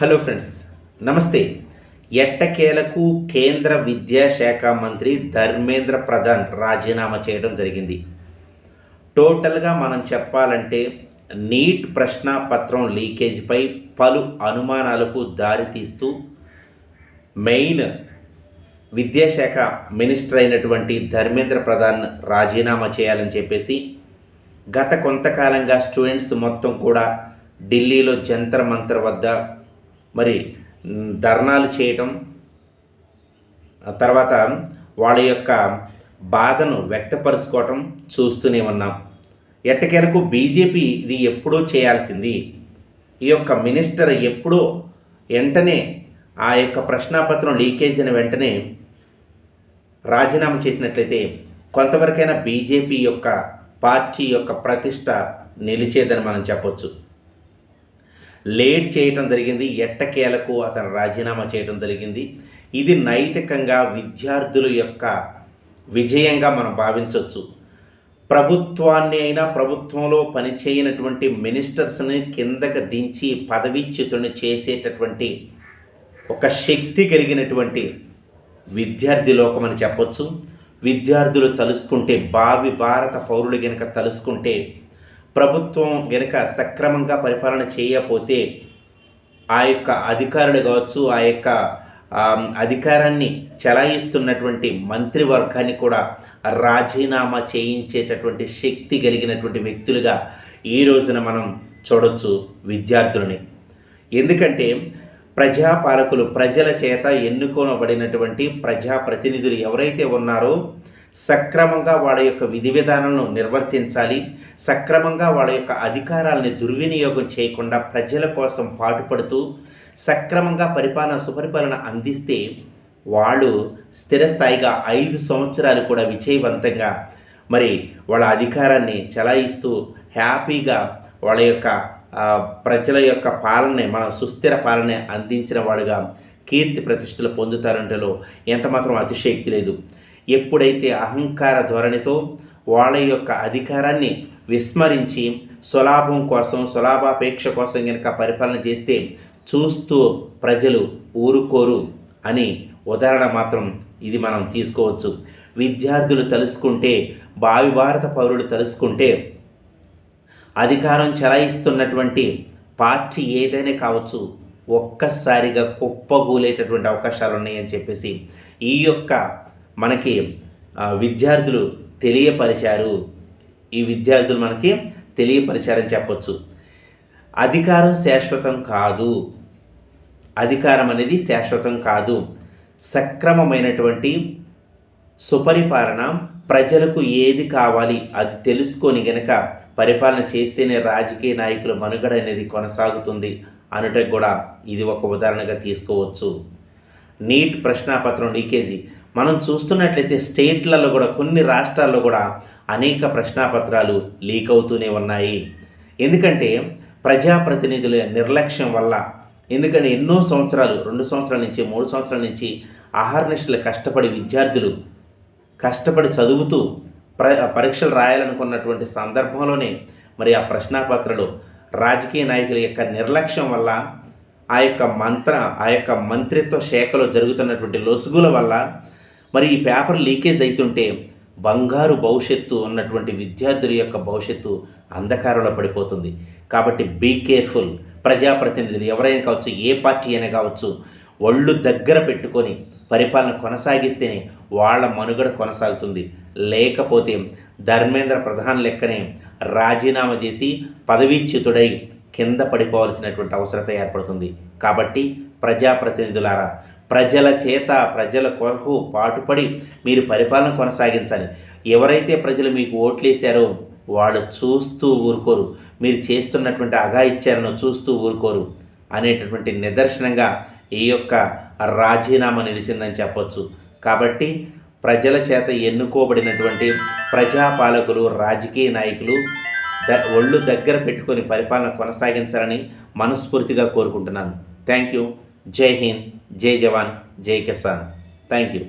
Hello friends, నమస్తే. ఎట్టకేలకు కేంద్ర విద్యాశాఖ మంత్రి ధర్మేంద్ర ప్రధాన్ రాజీనామా చేయడం జరిగింది. టోటల్గా మనం చెప్పాలంటే నీట్ ప్రశ్నాపత్రం లీకేజ్పై పలు అనుమానాలకు దారితీస్తూ మెయిన్ విద్యాశాఖ మినిస్టర్ అయినటువంటి ధర్మేంద్ర ప్రధాన్ రాజీనామా చేయాలని చెప్పేసి గత కొంతకాలంగా స్టూడెంట్స్ మొత్తం కూడా ఢిల్లీలో జంతర్ మంతర్ వద్ద మరి ధర్నాలు చేయటం, తర్వాత వాళ్ళ యొక్క బాధను వ్యక్తపరుచుకోవటం చూస్తూనే ఉన్నాం. ఎట్టకేలకు బీజేపీ ఇది ఎప్పుడూ చేయాల్సింది, ఈ యొక్క మినిస్టర్ ఎప్పుడో వెంటనే ఆ యొక్క ప్రశ్నాపత్రం లీకేజ్ అయిన వెంటనే రాజీనామా చేసినట్లయితే కొంతవరకైనా బీజేపీ యొక్క పార్టీ యొక్క ప్రతిష్ట నిలిచేదని మనం చెప్పొచ్చు. లేట్ చేయటం జరిగింది, ఎట్టకేలకు అతను రాజీనామా చేయటం జరిగింది. ఇది నైతికంగా విద్యార్థుల యొక్క విజయంగా మనం భావించవచ్చు. ప్రభుత్వాన్ని అయినా ప్రభుత్వంలో పనిచేయనటువంటి మినిస్టర్స్ని కిందకి దించి పదవీచ్యుతుని చేసేటటువంటి ఒక శక్తి కలిగినటువంటి విద్యార్థి లోకం అని చెప్పొచ్చు. విద్యార్థులు తలుసుకుంటే, భావి భారత పౌరులు గనుక తలుసుకుంటే, ప్రభుత్వం గనుక సక్రమంగా పరిపాలన చేయకపోతే ఆ యొక్క అధికారులు కావచ్చు, ఆ యొక్క అధికారాన్ని చలాయిస్తున్నటువంటి మంత్రివర్గాన్ని కూడా రాజీనామా చేయించేటటువంటి శక్తి కలిగినటువంటి వ్యక్తులుగా ఈ రోజున మనం చూడొచ్చు విద్యార్థులని. ఎందుకంటే ప్రజాపాలకులు, ప్రజల చేత ఎన్నుకోబడినటువంటి ప్రజాప్రతినిధులు ఎవరైతే ఉన్నారో సక్రమంగా వాళ్ళ యొక్క విధి విధానాలను నిర్వర్తించాలి. సక్రమంగా వాళ్ళ యొక్క అధికారాలని దుర్వినియోగం చేయకుండా ప్రజల కోసం పాటుపడుతూ సక్రమంగా సుపరిపాలన అందిస్తే వాళ్ళు స్థిరస్థాయిగా 5 సంవత్సరాలు కూడా విజయవంతంగా మరి వాళ్ళ అధికారాన్ని చలాయిస్తూ హ్యాపీగా వాళ్ళ యొక్క ప్రజల యొక్క పాలన, మన సుస్థిర పాలన అందించిన వాడుగా కీర్తి ప్రతిష్టలు పొందుతారంటలో ఎంతమాత్రం అతిశయోక్తి లేదు. ఎప్పుడైతే అహంకార ధోరణితో వాళ్ళ యొక్క అధికారాన్ని విస్మరించి స్వలాభాపేక్ష కోసం కనుక పరిపాలన చేస్తే చూస్తూ ప్రజలు ఊరుకోరు అని ఉదాహరణ మాత్రం ఇది మనం తీసుకోవచ్చు. విద్యార్థులు తలుసుకుంటే, భావి భారత పౌరులు తలుసుకుంటే అధికారం చలాయిస్తున్నటువంటి పార్టీ ఏదైనా కావచ్చు ఒక్కసారిగా కుప్పగూలేటటువంటి అవకాశాలు ఉన్నాయని చెప్పేసి ఈ యొక్క మనకి విద్యార్థులు తెలియపరిచారు. ఈ విద్యార్థులు మనకి తెలియపరిచారని చెప్పొచ్చు. అధికారం శాశ్వతం కాదు, అధికారం అనేది శాశ్వతం కాదు. సక్రమమైనటువంటి సుపరిపాలన, ప్రజలకు ఏది కావాలి అది తెలుసుకొని గనక పరిపాలన చేస్తేనే రాజకీయ నాయకుల మనుగడ అనేది కొనసాగుతుంది అనటం కూడా ఇది ఒక ఉదాహరణగా తీసుకోవచ్చు. నీట్ ప్రశ్నాపత్రం లీకేజీ మనం చూస్తున్నట్లయితే స్టేట్లలో కూడా, కొన్ని రాష్ట్రాల్లో కూడా అనేక ప్రశ్నాపత్రాలు లీక్ అవుతూనే ఉన్నాయి. ఎందుకంటే ప్రజాప్రతినిధుల నిర్లక్ష్యం వల్ల. ఎందుకంటే ఎన్నో సంవత్సరాలు, 2 సంవత్సరాల నుంచి 3 సంవత్సరాల నుంచి అహర్నిశలు కష్టపడి విద్యార్థులు కష్టపడి చదువుతూ పరీక్షలు రాయాలనుకున్నటువంటి సందర్భంలోనే మరి ఆ ప్రశ్నాపత్రాలు రాజకీయ నాయకుల యొక్క నిర్లక్ష్యం వల్ల, ఆ యొక్క మంత్రిత్వ శాఖలో జరుగుతున్నటువంటి లొసుగుల వల్ల మరి ఈ పేపర్ లీకేజ్ అవుతుంటే బంగారు భవిష్యత్తు ఉన్నటువంటి విద్యార్థుల యొక్క భవిష్యత్తు అంధకారంలో పడిపోతుంది. కాబట్టి బీ కేర్ఫుల్. ప్రజాప్రతినిధులు ఎవరైనా కావచ్చు, ఏ పార్టీ అయినా కావచ్చు, ఒళ్ళు దగ్గర పెట్టుకొని పరిపాలన కొనసాగిస్తేనే వాళ్ళ మనుగడ కొనసాగుతుంది. లేకపోతే ధర్మేంద్ర ప్రధాన్ లెక్కనే రాజీనామా చేసి పదవీచ్యుతుడై కింద పడిపోవాల్సినటువంటి అవసరత ఏర్పడుతుంది. కాబట్టి ప్రజాప్రతినిధులారా, ప్రజల చేత, ప్రజల కొరకు పాటుపడి మీరు పరిపాలన కొనసాగించాలి. ఎవరైతే ప్రజలు మీకు ఓట్లేశారో వాళ్ళు చూస్తూ ఊరుకోరు, మీరు చేస్తున్నటువంటి అఘాయిత్యాలను చూస్తూ ఊరుకోరు అనేటటువంటి నిదర్శనంగా ఈ యొక్క రాజీనామా నిలిచిందని చెప్పొచ్చు. కాబట్టి ప్రజల చేత ఎన్నుకోబడినటువంటి ప్రజాపాలకులు, రాజకీయ నాయకులు ఒళ్ళు దగ్గర పెట్టుకొని పరిపాలన కొనసాగించాలని మనస్ఫూర్తిగా కోరుకుంటున్నాను. Thank you. జై హింద్, జై జవాన్, జై కిసాన్. Thank you.